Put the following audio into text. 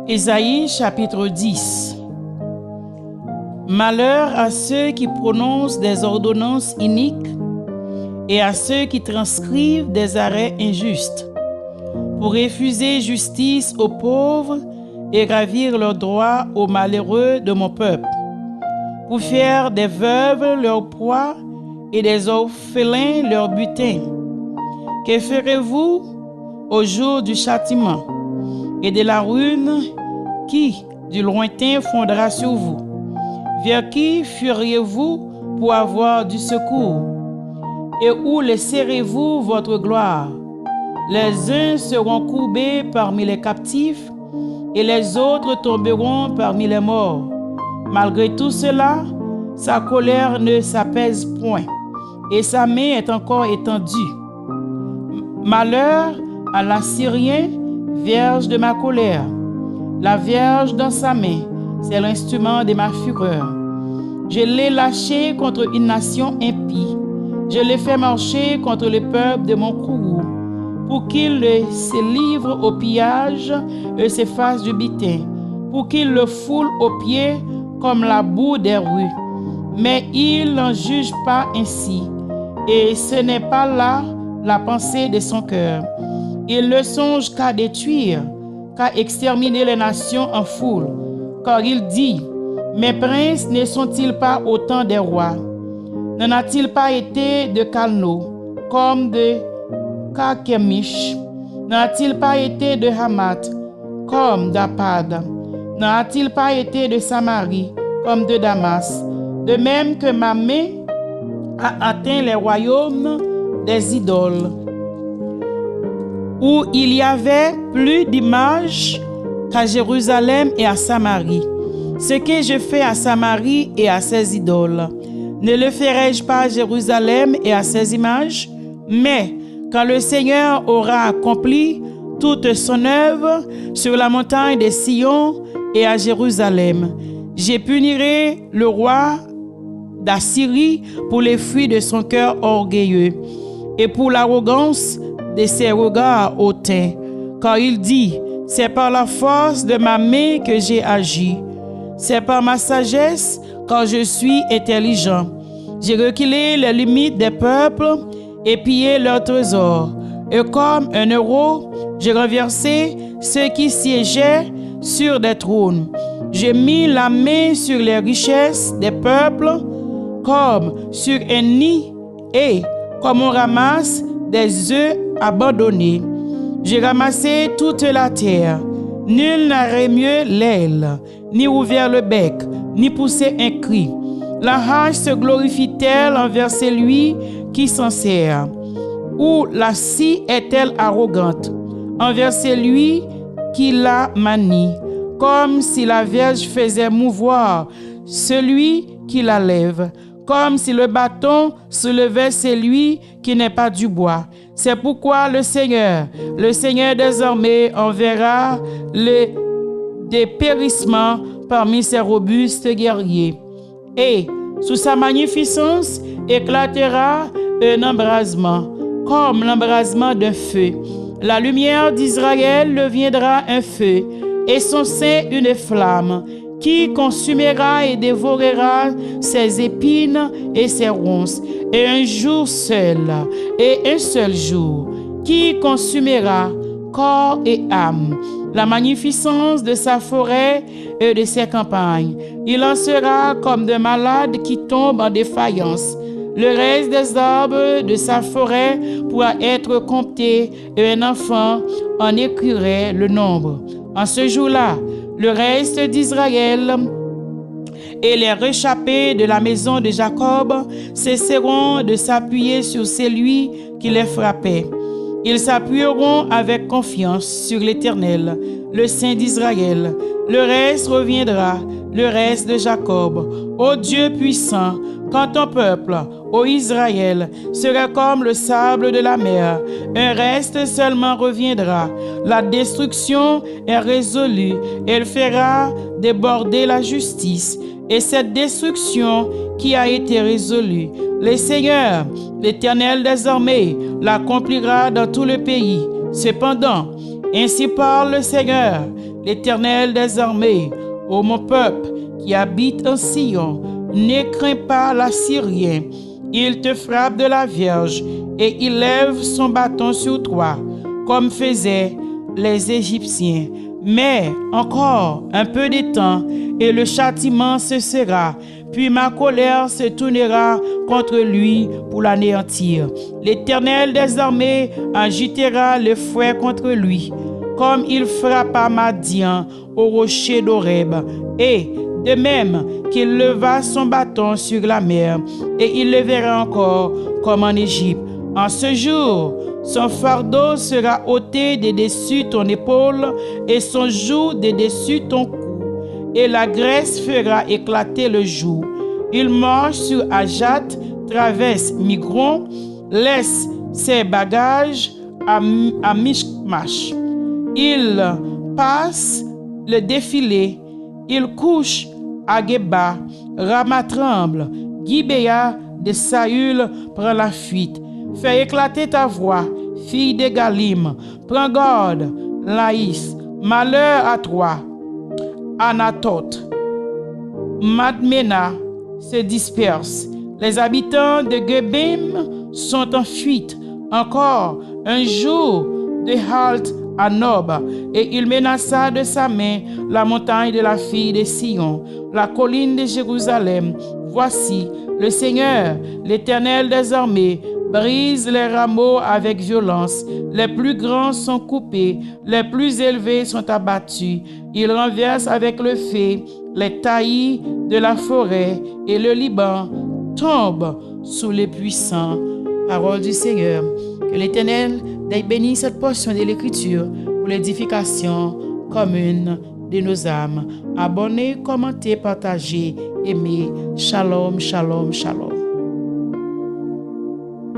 Ésaïe chapitre 10. Malheur à ceux qui prononcent des ordonnances iniques et à ceux qui transcrivent des arrêts injustes, pour refuser justice aux pauvres et ravir leurs droits aux malheureux de mon peuple, pour faire des veuves leur proie et des orphelins leur butin. Que ferez-vous au jour du châtiment et de la ruine qui, du lointain, fondra sur vous? Vers qui fuiriez-vous pour avoir du secours? Et où laisserez-vous votre gloire? Les uns seront courbés parmi les captifs, et les autres tomberont parmi les morts. Malgré tout cela, sa colère ne s'apaise point, et sa main est encore étendue. Malheur à l'Assyrien, vierge de ma colère. La vierge dans sa main, c'est l'instrument de ma fureur. Je l'ai lâché contre une nation impie. Je l'ai fait marcher contre le peuple de mon courroux, pour qu'il se livre au pillage et se fasse du butin, pour qu'il le foule aux pieds comme la boue des rues. Mais il n'en juge pas ainsi, et ce n'est pas là la pensée de son cœur. Il ne songe qu'à détruire, qu'à exterminer les nations en foule, car il dit: mes princes ne sont-ils pas autant des rois? N'en a-t-il pas été de Calno, comme de Kakemish? N'en a-t-il pas été de Hamath, comme d'Apad? N'en a-t-il pas été de Samarie, comme de Damas? De même que ma main a atteint les royaumes des idoles, où il y avait plus d'images qu'à Jérusalem et à Samarie. Ce que je fais à Samarie et à ses idoles, ne le ferai-je pas à Jérusalem et à ses images? Mais quand le Seigneur aura accompli toute son œuvre sur la montagne de Sion et à Jérusalem, je punirai le roi d'Assyrie pour les fuites de son cœur orgueilleux et pour l'arrogance de ses regards hautains, car il dit: c'est par la force de ma main que j'ai agi. C'est par ma sagesse, car je suis intelligent. J'ai reculé les limites des peuples et pillé leurs trésors. Et comme un héros, j'ai renversé ceux qui siégeaient sur des trônes. J'ai mis la main sur les richesses des peuples comme sur un nid et comme on ramasse des œufs abandonnés. J'ai ramassé toute la terre. Nul n'a remué l'aile, ni ouvert le bec, ni poussé un cri. La hache se glorifie-t-elle envers celui qui s'en sert? Ou la scie est-elle arrogante envers celui qui la manie? Comme si la Vierge faisait mouvoir celui qui la lève, comme si le bâton soulevait celui qui n'est pas du bois. C'est pourquoi le Seigneur désormais enverra le dépérissement parmi ses robustes guerriers. Et sous sa magnificence éclatera un embrasement, comme l'embrasement d'un feu. La lumière d'Israël deviendra un feu, et son sein une flamme, qui consumera et dévorera ses épines et ses ronces, et un jour seul, et un seul jour, qui consumera corps et âme, la magnificence de sa forêt et de ses campagnes. Il en sera comme de malades qui tombent en défaillance. Le reste des arbres de sa forêt pourra être compté, et un enfant en écrirait le nombre. En ce jour-là, le reste d'Israël et les réchappés de la maison de Jacob cesseront de s'appuyer sur celui qui les frappait. Ils s'appuieront avec confiance sur l'Éternel, le Saint d'Israël. Le reste reviendra, le reste de Jacob. Ô Dieu puissant, quand ton peuple, ô Israël, sera comme le sable de la mer, un reste seulement reviendra. La destruction est résolue, elle fera déborder la justice. Et cette destruction qui a été résolue, le Seigneur, l'Éternel désormais, l'accomplira dans tout le pays. Cependant, ainsi parle le Seigneur, L'Éternel des armées, ô mon peuple qui habite en Sion, ne crains pas l'Assyrien. Il te frappe de la Vierge et il lève son bâton sur toi, comme faisaient les Égyptiens. Mais encore un peu de temps et le châtiment cessera, puis ma colère se tournera contre lui pour l'anéantir. L'Éternel des armées agitera le fouet contre lui, comme il frappa Madian au rocher d'Horeb, et de même qu'il leva son bâton sur la mer, et il le verra encore comme en Égypte. En ce jour, son fardeau sera ôté de dessus ton épaule et son joug de dessus ton cou, et la graisse fera éclater le joug. Il marche sur Ajat, traverse Migron, laisse ses bagages à Michmash. Il passe le défilé, il couche à Geba, Rama tremble, Gibéa de Saül prend la fuite. Fais éclater ta voix, fille de Galim, prends garde, Laïs, malheur à toi. Anatoth, Madmena se disperse. Les habitants de Gebim sont en fuite. Encore un jour de halte à Nob, et il menaça de sa main la montagne de la fille de Sion, la colline de Jérusalem. Voici, le Seigneur, l'Éternel des armées, brise les rameaux avec violence. Les plus grands sont coupés, les plus élevés sont abattus. Il renverse avec le feu les taillis de la forêt, et le Liban tombe sous les puissants. Parole du Seigneur. Que l'Éternel bénisse cette portion de l'Écriture pour l'édification commune de nos âmes. Abonnez, commentez, partagez, aimez. Shalom, shalom, shalom.